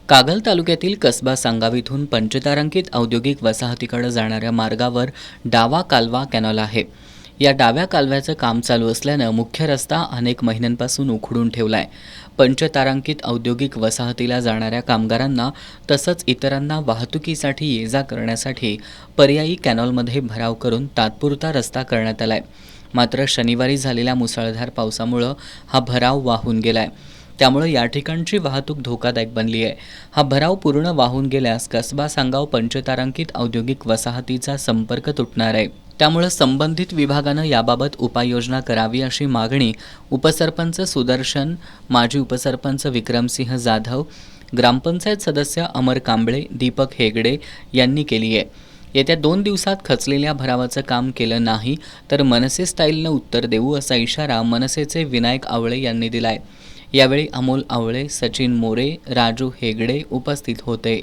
कागल तालुक्यातील कसबा सांगाव इथून पंचतारांकित औद्योगिक वसाहतीकडे जाणाऱ्या मार्गावर डावा कालवा कॅनॉल आहे. या डाव्या कालव्याचं काम चालू असल्यानं मुख्य रस्ता अनेक महिन्यांपासून उखडून ठेवलाय. पंचतारांकित औद्योगिक वसाहतीला जाणाऱ्या कामगारांना तसंच इतरांना वाहतुकीसाठी ये-जा करण्यासाठी पर्यायी कॅनॉलमध्ये भराव करून तात्पुरता रस्ता करण्यात आलाय. मात्र शनिवारी झालेल्या मुसळधार पावसामुळे हा भराव वाहून गेलाय. त्यामुळे या ठिकाणची वाहतूक धोकादायक बनली आहे. हा भराव पूर्ण वाहून गेल्यास कसबा सांगाव पंचतारांकित औद्योगिक वसाहतीचा संपर्क तुटणार आहे. त्यामुळे संबंधित विभागानं याबाबत उपाययोजना करावी अशी मागणी उपसरपंच सुदर्शन, माजी उपसरपंच विक्रमसिंह जाधव, ग्रामपंचायत सदस्य अमर कांबळे, दीपक हेगडे यांनी केली आहे. येत्या 2 दिवसात खचलेल्या भरावाचं काम केलं नाही तर मनसे स्टाईलनं उत्तर देऊ असा इशारा मनसेचे विनायक आवळे यांनी दिलाय. यावेळी अमोल आवळे, सचिन मोरे, राजू हेगडे उपस्थित होते.